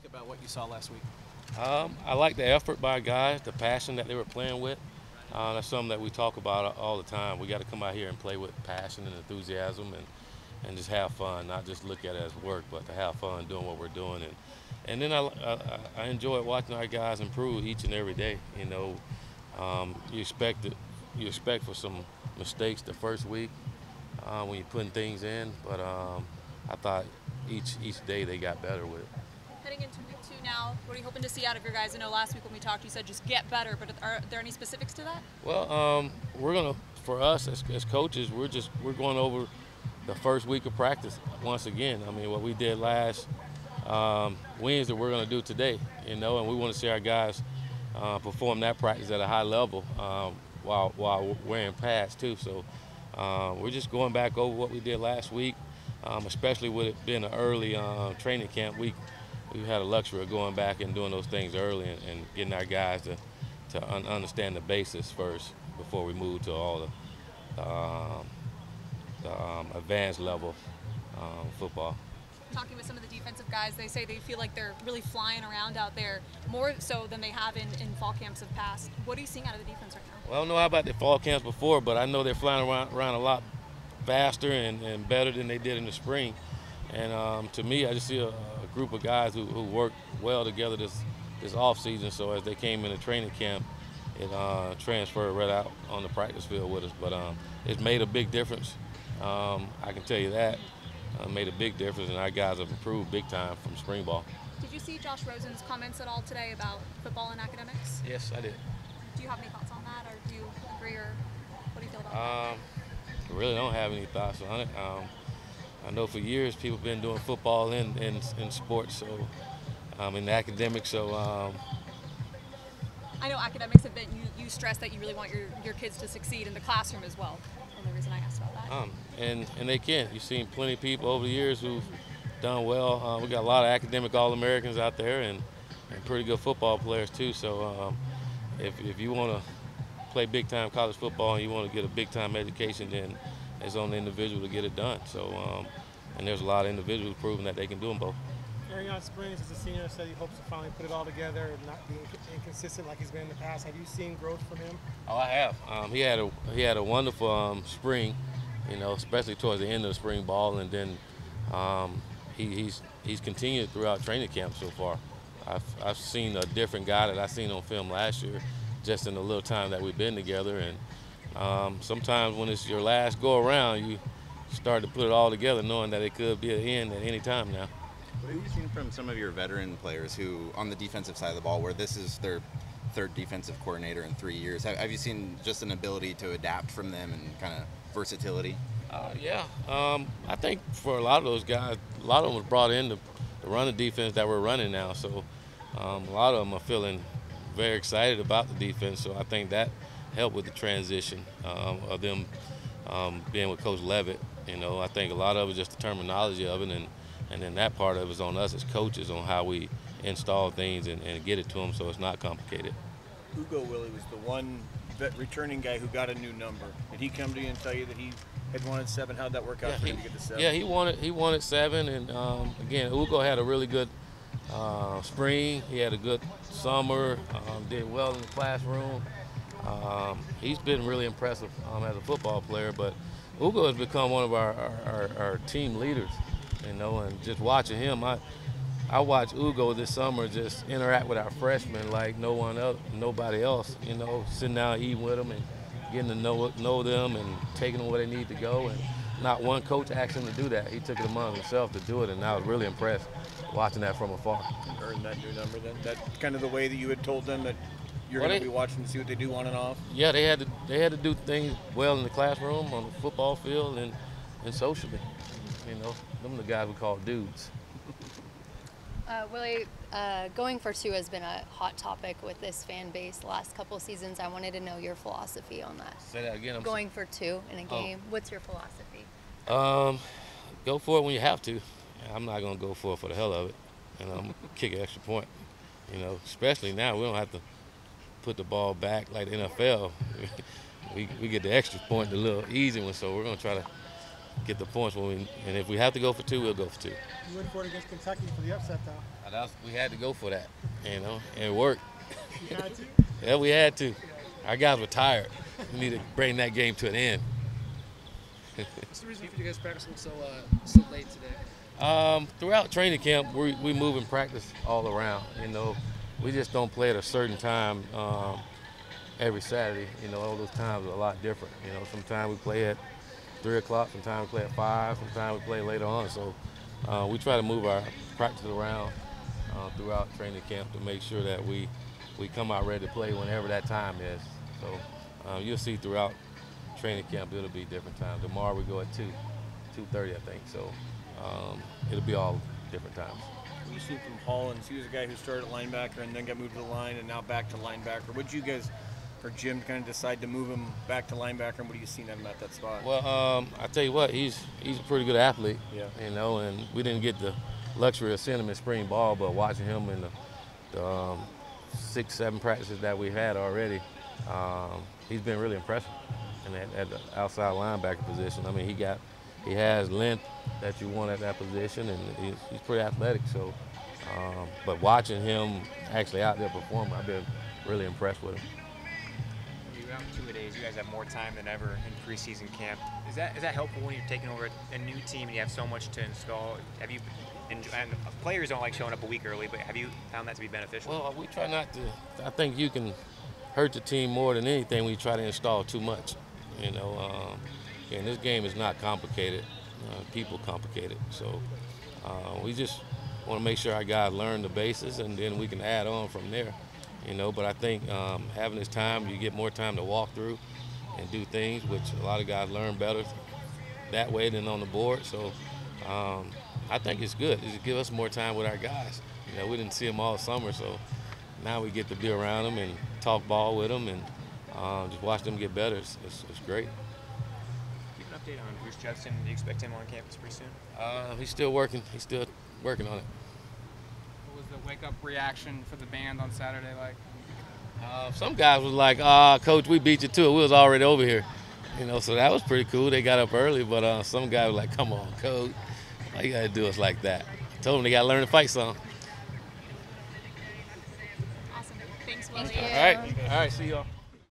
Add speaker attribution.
Speaker 1: like about what you saw last week?
Speaker 2: I like the effort by guys, the passion that they were playing with. That's something that we talk about all the time. We got to come out here and play with passion and enthusiasm and just have fun, not just look at it as work, but to have fun doing what we're doing. And then I enjoy watching our guys improve each and every day. You know, you expect for some mistakes the first week when you're putting things in, but I thought each day they got better with it.
Speaker 3: Heading into week 2 now, what are you hoping to see out of your guys? I know last week when we talked, you said just get better, but are there any specifics to that?
Speaker 2: Well, we're gonna, for us as coaches, we're going over the first week of practice once again. I mean, what we did last Wednesday, we're gonna do today. You know, and we want to see our guys perform that practice at a high level while wearing pads too. So we're just going back over what we did last week, especially with it being an early training camp week. We've had a luxury of going back and doing those things early and getting our guys to understand the basis first before we move to all the advanced level football.
Speaker 3: Talking with some of the defensive guys, they say they feel like they're really flying around out there, more so than they have in fall camps of past. What are you seeing out of the defense right now?
Speaker 2: Well, I don't know how about the fall camps before, but I know they're flying around a lot faster and better than they did in the spring. And to me, I just see a group of guys who worked well together this off season. So as they came into training camp, it transferred right out on the practice field with us. But it's made a big difference. I can tell you that. Made a big difference, and our guys have improved big time from spring ball.
Speaker 3: Did you see Josh Rosen's comments at all today about football and academics?
Speaker 2: Yes, I did.
Speaker 3: Do you have any thoughts on that, or do you agree, or what do you feel about that?
Speaker 2: I really don't have any thoughts on it. I know for years people have been doing football in sports, so in academics. So
Speaker 3: I know academics have been, you stress that you really want your kids to succeed in the classroom as well. And the reason I asked about that.
Speaker 2: And they can. You've seen plenty of people over the years who've done well. We got a lot of academic All-Americans out there and pretty good football players too. So if you want to play big-time college football and you want to get a big-time education, then it's on the individual to get it done. So and there's a lot of individuals proving that they can do them both.
Speaker 4: Arion Springs, as a senior, said he hopes to finally put it all together and not being inconsistent like he's been in the past. Have you seen growth from him?
Speaker 2: Oh, I have. He had a wonderful spring, you know, especially towards the end of the spring ball, and then he's continued throughout training camp so far. I've seen a different guy that I seen on film last year, just in the little time that we've been together. And sometimes when it's your last go around, you start to put it all together, knowing that it could be an end at any time now.
Speaker 5: What have you seen from some of your veteran players who, on the defensive side of the ball, where this is their third defensive coordinator in 3 years? Have you seen just an ability to adapt from them and kind of versatility?
Speaker 2: Yeah. I think for a lot of those guys, a lot of them was brought in to run the defense that we're running now. So a lot of them are feeling very excited about the defense. So I think that helped with the transition of them being with Coach Levitt. You know, I think a lot of it is just the terminology of it, and then that part of it is on us as coaches on how we install things and get it to them so it's not complicated.
Speaker 6: Willie was the one returning guy who got a new number. Did he come to you and tell you that he had wanted 7? How'd that work out for him to get to 7?
Speaker 2: Yeah, he wanted 7, and again, Ugo had a really good spring. He had a good summer. Did well in the classroom. He's been really impressive as a football player, but Ugo has become one of our team leaders. You know, and just watching him, I watched Ugo this summer just interact with our freshmen like nobody else. You know, sitting down eating with them and getting to know them and taking them where they need to go. And not one coach asked him to do that. He took it upon himself to do it, and I was really impressed watching that from afar.
Speaker 6: Earned that new number then? That kind of the way that you had told them that you're going to be watching to see what they do on and off?
Speaker 2: Yeah, they had to do things well in the classroom, on the football field, and socially. You know, them are the guys we call dudes.
Speaker 7: Willie, going for 2 has been a hot topic with this fan base the last couple of seasons. I wanted to know your philosophy on that.
Speaker 2: Say that again.
Speaker 7: Going for 2 in a game, what's your philosophy?
Speaker 2: Go for it when you have to. I'm not going to go for it for the hell of it. And I'm going to kick an extra point. You know, especially now, we don't have to put the ball back like the NFL. we get the extra point, the little easy one, so we're going to try to get the points and if we have to go for 2, we'll go for 2.
Speaker 4: You went for it against Kentucky for the upset, though.
Speaker 2: We had to go for that, and it worked.
Speaker 4: You had to?
Speaker 2: Yeah, we had to. Our guys were tired. We need to bring that game to an end.
Speaker 1: What's the reason for you guys practicing so late today?
Speaker 2: Throughout training camp, we move and practice all around. We just don't play at a certain time every Saturday. All those times are a lot different. Sometimes we play at 3 o'clock, sometimes we play at 5, sometimes we play later on. So we try to move our practice around throughout training camp to make sure that we come out ready to play whenever that time is. So you'll see throughout training camp it'll be different times. Tomorrow we go at 2:30, I think. So it'll be all different times.
Speaker 6: You see from Hollins, he was a guy who started at linebacker and then got moved to the line and now back to linebacker. What did you guys, or Jim, kind of decide to move him back to linebacker, and what do you see him at that spot?
Speaker 2: Well, I tell you what, he's a pretty good athlete.
Speaker 6: Yeah.
Speaker 2: And we didn't get the luxury of seeing him in spring ball, but watching him in the 6, 7 practices that we had already, he's been really impressive. And at the outside linebacker position, I mean, he has length that you want at that position, and he's pretty athletic. So, but watching him actually out there performing, I've been really impressed with him.
Speaker 8: You're out 2-a-days. You guys have more time than ever in preseason camp. Is that helpful when you're taking over a new team and you have so much to install? Have you? And players don't like showing up a week early, but have you found that to be beneficial?
Speaker 2: Well, we try not to. I think you can hurt the team more than anything when you try to install too much. And this game is not complicated. People complicate it. So we just want to make sure our guys learn the basis, and then we can add on from there. But I think having this time, you get more time to walk through and do things, which a lot of guys learn better that way than on the board. So I think it's good. It give us more time with our guys. We didn't see them all summer, so now we get to be around them and talk ball with them and just watch them get better. It's great.
Speaker 8: Give an update on Bruce Judson. Do you expect him on campus pretty soon?
Speaker 2: He's still working. He's still working on it.
Speaker 1: What was the wake-up reaction for the band on Saturday like?
Speaker 2: Some guys was like, Coach, we beat you to it. We was already over here. So that was pretty cool. They got up early, but some guys was like, come on, Coach. Why you got to do us like that? I told them they got to learn to fight some.
Speaker 3: Awesome. Thanks, Willie.
Speaker 7: Thank you.
Speaker 2: All right. See y'all.